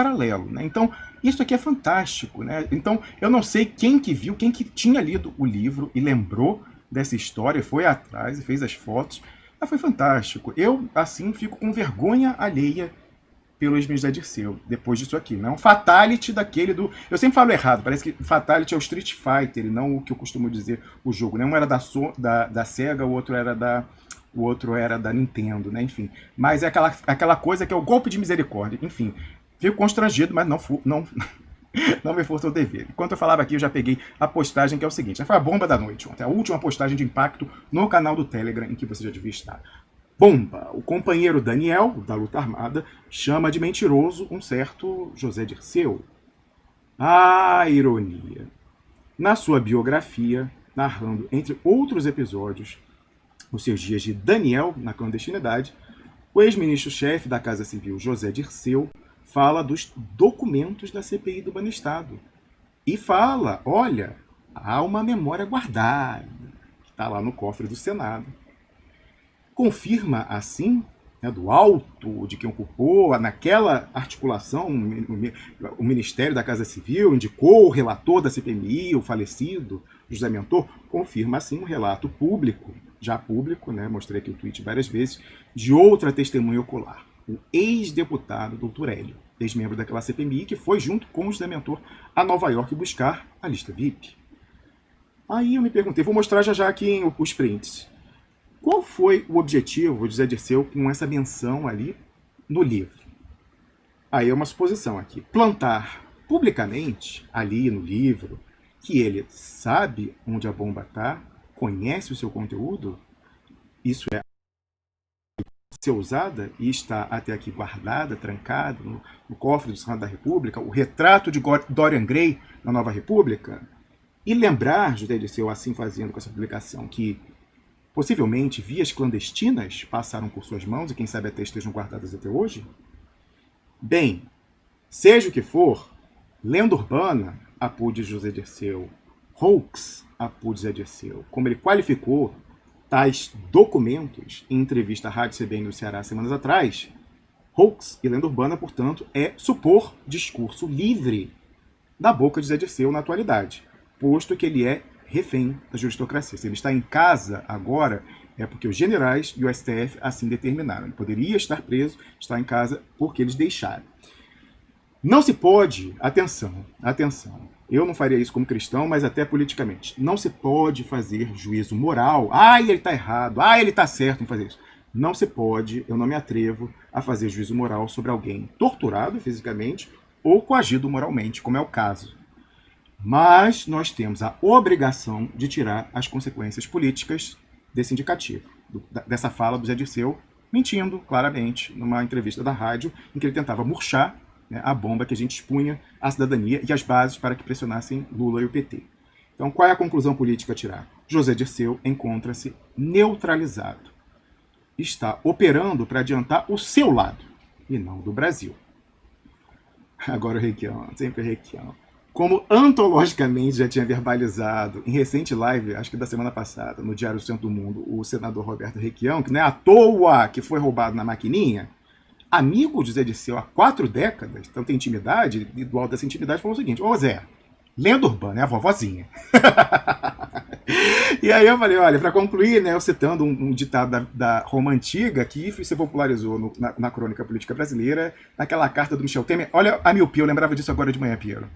paralelo, né? Então, isso aqui é fantástico, né? Então, eu não sei quem que viu, quem que tinha lido o livro e lembrou dessa história, foi atrás e fez as fotos, mas foi fantástico. Eu, assim, fico com vergonha alheia pelo ex-ministro Dirceu, depois disso aqui. Não é um fatality daquele do... Eu sempre falo errado, parece que fatality é o Street Fighter, e não o que eu costumo dizer o jogo. Né? Um era da Sega, o outro era da Nintendo, né? Enfim. Mas é aquela coisa que é o golpe de misericórdia. Enfim, fico constrangido, mas não me forçou o dever. Enquanto eu falava aqui, eu já peguei a postagem, que é o seguinte. Foi a bomba da noite ontem, a última postagem de impacto no canal do Telegram, em que você já devia estar. Bomba! O companheiro Daniel, da luta armada, chama de mentiroso um certo José Dirceu. Ah, ironia! Na sua biografia, narrando, entre outros episódios, os seus dias de Daniel na clandestinidade, o ex-ministro-chefe da Casa Civil, José Dirceu, fala dos documentos da CPI do Banestado. E fala, olha, há uma memória guardada, que está lá no cofre do Senado. Confirma, assim, né, do alto de quem ocupou, naquela articulação, o Ministério da Casa Civil indicou o relator da CPMI, o falecido José Mentor, confirma, assim, um relato público, já público, né, mostrei aqui o tweet várias vezes, de outra testemunha ocular, o ex-deputado Dr. Hélio, ex-membro daquela CPMI, que foi, junto com o José Mentor, a Nova York buscar a lista VIP. Aí eu me perguntei, vou mostrar já aqui os prints. Qual foi o objetivo de José Dirceu com essa menção ali no livro? Aí é uma suposição aqui. Plantar publicamente ali no livro que ele sabe onde a bomba está, conhece o seu conteúdo, isso é ser usada e está até aqui guardada, trancada no cofre do Senado da República, o retrato de Dorian Gray na Nova República, e lembrar, José Dirceu, assim fazendo com essa publicação, que possivelmente vias clandestinas passaram por suas mãos e quem sabe até estejam guardadas até hoje? Bem, seja o que for, lenda urbana, apude José Dirceu, hoax, apude José Dirceu, como ele qualificou tais documentos em entrevista à Rádio CBN do Ceará semanas atrás, hoax e lenda urbana, portanto, é supor discurso livre da boca de José Dirceu na atualidade, posto que ele é refém da juristocracia. Se ele está em casa agora, é porque os generais e o STF assim determinaram. Ele poderia estar preso, está em casa porque eles deixaram. Não se pode, atenção, eu não faria isso como cristão, mas até politicamente, não se pode fazer juízo moral, ele está errado, ele está certo em fazer isso. Não se pode, eu não me atrevo a fazer juízo moral sobre alguém torturado fisicamente ou coagido moralmente, como é o caso. Mas nós temos a obrigação de tirar as consequências políticas desse indicativo, dessa fala do Zé Dirceu, mentindo claramente numa entrevista da rádio, em que ele tentava murchar, né, a bomba que a gente expunha à cidadania e as bases para que pressionassem Lula e o PT. Então, qual é a conclusão política a tirar? José Dirceu encontra-se neutralizado. Está operando para adiantar o seu lado, e não do Brasil. Agora o Requião, sempre o Requião. Como antologicamente já tinha verbalizado em recente live, acho que da semana passada, no Diário do Centro do Mundo, o senador Roberto Requião, que não é à toa que foi roubado na maquininha, amigo de Zé Dirceu há 4 décadas, então tem intimidade, e do alto dessa intimidade falou o seguinte: ô Zé, lenda urbana é a vovozinha. E aí eu falei, olha, para concluir, né, eu citando um ditado da Roma Antiga, que se popularizou na crônica política brasileira, naquela carta do Michel Temer. Olha a miopia, eu lembrava disso agora de manhã, Piero.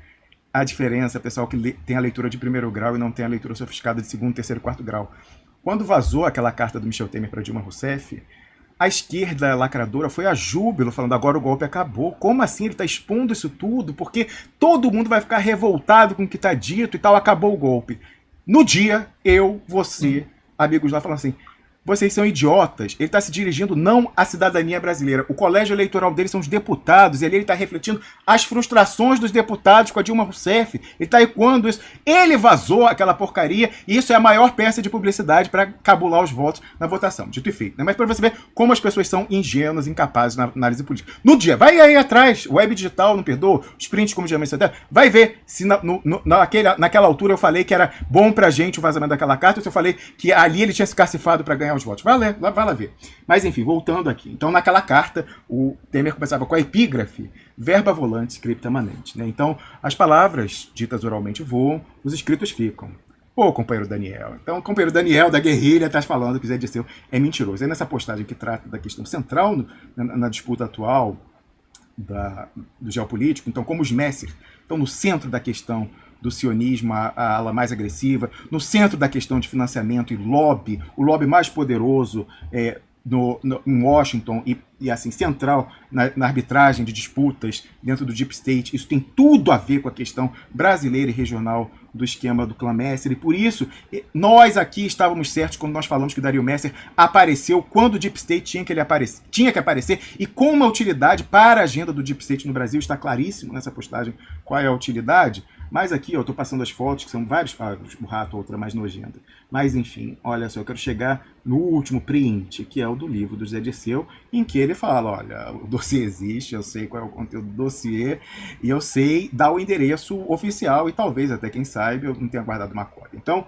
A diferença, pessoal, que tem a leitura de 1º grau e não tem a leitura sofisticada de 2º, 3º e 4º grau. Quando vazou aquela carta do Michel Temer para Dilma Rousseff, a esquerda lacradora foi a júbilo, falando agora o golpe acabou. Como assim? Ele está expondo isso tudo? Porque todo mundo vai ficar revoltado com o que está dito e tal, acabou o golpe. No dia, eu, você, amigos lá, falam assim, vocês são idiotas. Ele está se dirigindo não à cidadania brasileira. O colégio eleitoral dele são os deputados. E ali ele está refletindo as frustrações dos deputados com a Dilma Rousseff. Ele está ecoando isso. Ele vazou aquela porcaria. E isso é a maior peça de publicidade para cabular os votos na votação. Dito e feito. Né? Mas para você ver como as pessoas são ingênuas, incapazes na análise política. No dia, vai aí atrás. Web digital não perdoa. Os prints, como já mencionei, vai ver se naquela altura eu falei que era bom pra gente o vazamento daquela carta. Ou se eu falei que ali ele tinha se cacifado para ganhar os votos. Vai lá ver. Mas, enfim, voltando aqui. Então, naquela carta, o Temer começava com a epígrafe, verba volante, scripta manente. Né? Então, as palavras ditas oralmente voam, os escritos ficam. Pô, companheiro Daniel. Então, o companheiro Daniel da guerrilha está falando que o Zé Dirceu é mentiroso. Aí nessa postagem que trata da questão central na disputa atual do geopolítico, então como os Messer estão no centro da questão do sionismo, a ala mais agressiva, no centro da questão de financiamento e lobby, o lobby mais poderoso em Washington e assim, central na arbitragem de disputas dentro do Deep State. Isso tem tudo a ver com a questão brasileira e regional do esquema do clã Messer, e por isso nós aqui estávamos certos quando nós falamos que o Dario Messer apareceu quando o Deep State tinha que aparecer, e com uma utilidade para a agenda do Deep State no Brasil. Está claríssimo nessa postagem qual é a utilidade. Mas aqui eu estou passando as fotos, que são vários páginas, o rato, outra mais nojenta. Mas enfim, olha só, eu quero chegar no último print, que é o do livro do Zé Dirceu, em que ele fala, olha, o dossiê existe, eu sei qual é o conteúdo do dossiê, e eu sei dar o endereço oficial, e talvez até, quem sabe, eu não tenha guardado uma cópia. Então,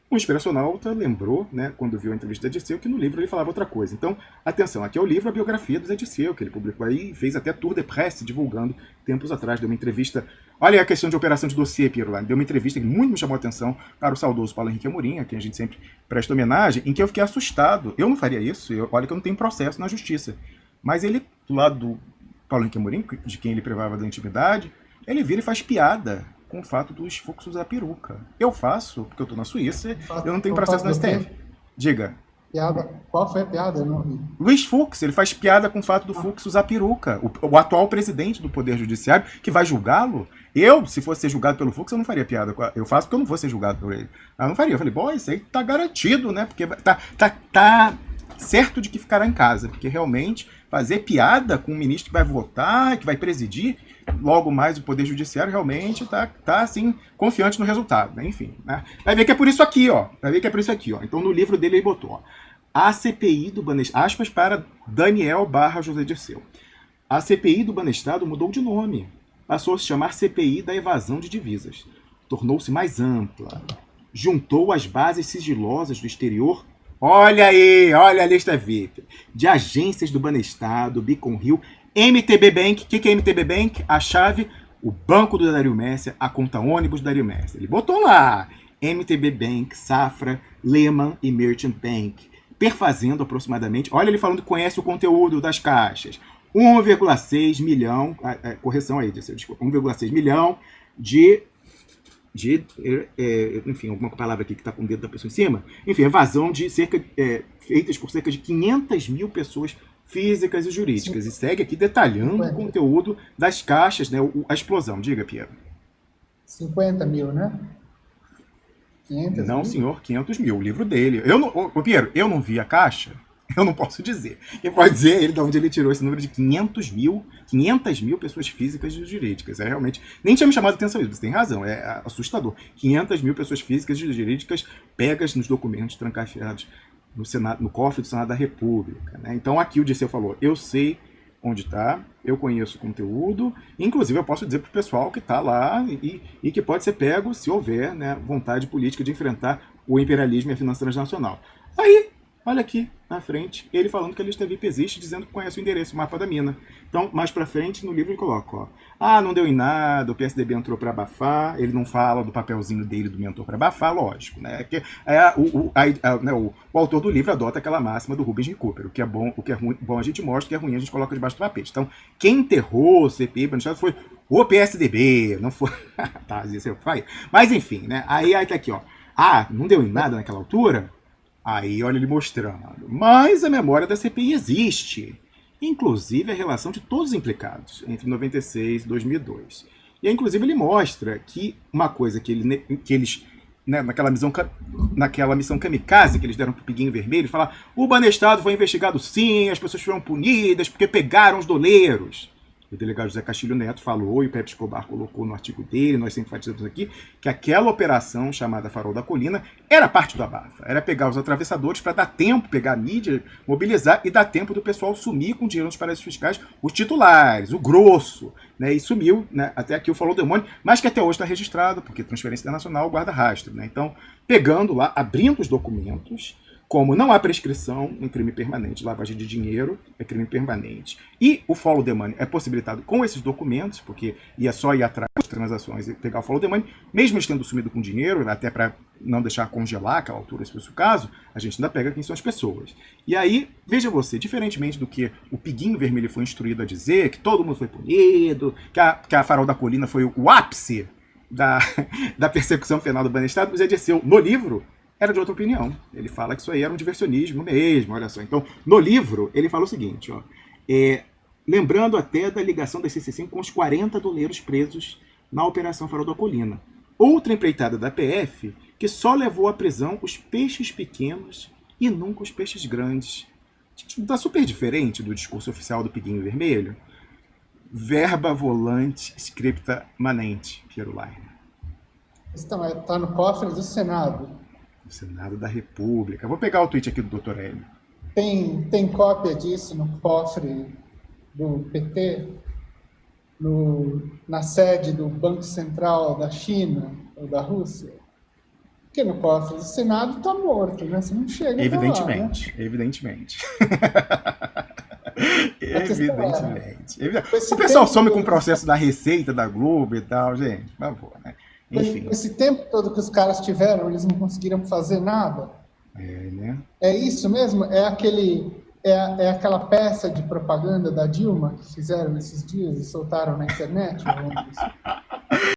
o Inspiracionalta lembrou, né, quando viu a entrevista do Zé Dirceu, que no livro ele falava outra coisa. Então, atenção, aqui é o livro, a biografia do Zé Dirceu, que ele publicou aí, fez até tour de presse, divulgando tempos atrás, deu uma entrevista. Olha a questão de operação de dossiê, Piero, lá. Deu uma entrevista que muito me chamou a atenção para o saudoso Paulo Henrique Amorim, a quem a gente sempre presta homenagem, em que eu fiquei assustado. Eu não faria isso, olha que eu não tenho processo na justiça. Mas ele, do lado do Paulo Henrique Amorim, de quem ele privava da intimidade, ele vira e faz piada com o fato dos fluxos da peruca. Eu faço, porque eu estou na Suíça, eu não tenho processo na STF. Diga. Piada. Qual foi a piada? Eu não vi. Luiz Fux, ele faz piada com o fato do Fux usar peruca. O atual presidente do Poder Judiciário, que vai julgá-lo. Eu, se fosse ser julgado pelo Fux, eu não faria piada. Eu faço porque eu não vou ser julgado por ele. Eu não faria. Eu falei, bom, isso aí tá garantido, né? Porque tá certo de que ficará em casa. Porque realmente fazer piada com um ministro que vai votar, que vai presidir logo mais o Poder Judiciário, realmente tá assim, confiante no resultado, né? Enfim, né? Vai ver que é por isso aqui, ó. Então, no livro dele, ele botou, ó, a CPI do Banestado, aspas para Daniel / José Dirceu. A CPI do Banestado mudou de nome. Passou a se chamar CPI da evasão de divisas. Tornou-se mais ampla. Juntou as bases sigilosas do exterior. Olha aí, olha a lista VIP. De agências do Banestado, Beacon Hill, MTB Bank. O que é MTB Bank? A chave, o banco do Dario Messer, a conta ônibus do Dario Messer. Ele botou lá MTB Bank, Safra, Lehman e Merchant Bank, perfazendo aproximadamente, olha ele falando que conhece o conteúdo das caixas, 1,6 milhão, correção aí, desculpa, 1,6 milhão enfim, alguma palavra aqui que está com o dedo da pessoa em cima, enfim, evasão de feitas por cerca de 500 mil pessoas físicas e jurídicas. E segue aqui detalhando o conteúdo das caixas, né, a explosão. Diga, Piero. 50 mil, né? 500 não, mil? Senhor, 500 mil. O livro dele. Piero, eu não vi a caixa, eu não posso dizer. Quem pode dizer ele de onde ele tirou esse número de 500 mil pessoas físicas e jurídicas. É realmente. Nem tinha me chamado a atenção isso, você tem razão, é assustador. 500 mil pessoas físicas e jurídicas pegas nos documentos trancafiados no cofre do Senado da República. Né? Então aqui o Dirceu falou, eu sei onde está, eu conheço o conteúdo, inclusive eu posso dizer para o pessoal que está lá e que pode ser pego se houver, né, vontade política de enfrentar o imperialismo e a finança transnacional. Aí, olha aqui na frente, ele falando que a lista VIP existe, dizendo que conhece o endereço, o mapa da mina. Então, mais pra frente, no livro ele coloca, ó, não deu em nada, o PSDB entrou para abafar, ele não fala do papelzinho dele do mentor para abafar, lógico, né? Que o autor do livro adota aquela máxima do Rubens de Cooper, o que é bom, o que é ruim, bom a gente mostra, o que é ruim a gente coloca debaixo do tapete. Então, quem enterrou o CPI foi o PSDB, não foi... tá, isso eu falei. Mas enfim, né? Aí tá aqui, ó, não deu em nada naquela altura? Aí, olha ele mostrando. Mas a memória da CPI existe. Inclusive a relação de todos os implicados, entre 96 e 2002. E aí, inclusive, ele mostra que uma coisa que eles, né, naquela missão kamikaze que eles deram pro Piguinho Vermelho, eles falaram, o Banestado foi investigado sim, as pessoas foram punidas porque pegaram os doleiros. O delegado José Castilho Neto falou, e o Pepe Escobar colocou no artigo dele, nós sempre enfatizamos aqui, que aquela operação chamada Farol da Colina era parte do abafa. Era pegar os atravessadores para dar tempo, pegar a mídia, mobilizar e dar tempo do pessoal sumir com dinheiro nos paraísos fiscais, os titulares, o grosso, né, e sumiu, né, até aqui o falou demônio, mas que até hoje está registrado, porque transferência internacional guarda rastro. Né, então, pegando lá, abrindo os documentos, Como não há prescrição, um crime permanente, lavagem de dinheiro é crime permanente. E o follow the money é possibilitado com esses documentos, porque ia só ir atrás das transações e pegar o follow the money, mesmo eles tendo sumido com dinheiro, até para não deixar congelar aquela altura, se fosse o caso, a gente ainda pega quem são as pessoas. E aí, veja você, diferentemente do que o Piguinho Vermelho foi instruído a dizer, que todo mundo foi punido, que a Farol da Colina foi o ápice da persecução penal do Banestado, o Zé Dirceu, no livro, era de outra opinião. Ele fala que isso aí era um diversionismo mesmo, olha só. Então, no livro, ele fala o seguinte, ó, lembrando até da ligação da CC5 com os 40 doleiros presos na Operação Farol da Colina. Outra empreitada da PF que só levou à prisão os peixes pequenos e nunca os peixes grandes. Está super diferente do discurso oficial do Piguinho Vermelho. Verba volante scripta manente, Piero Leiner. Está no cofre do Senado. O Senado da República. Vou pegar o tweet aqui do Dr. Hélio. Tem cópia disso no cofre do PT, na sede do Banco Central da China ou da Rússia? Porque no cofre do Senado está morto, né? Você não chega evidentemente, lá, né? Evidentemente. Evidentemente. O pessoal some com o processo da Receita, da Globo e tal, gente. Por favor, né? Enfim. Esse tempo todo que os caras tiveram, eles não conseguiram fazer nada. Né? É isso mesmo? É aquela peça de propaganda da Dilma que fizeram nesses dias e soltaram na internet?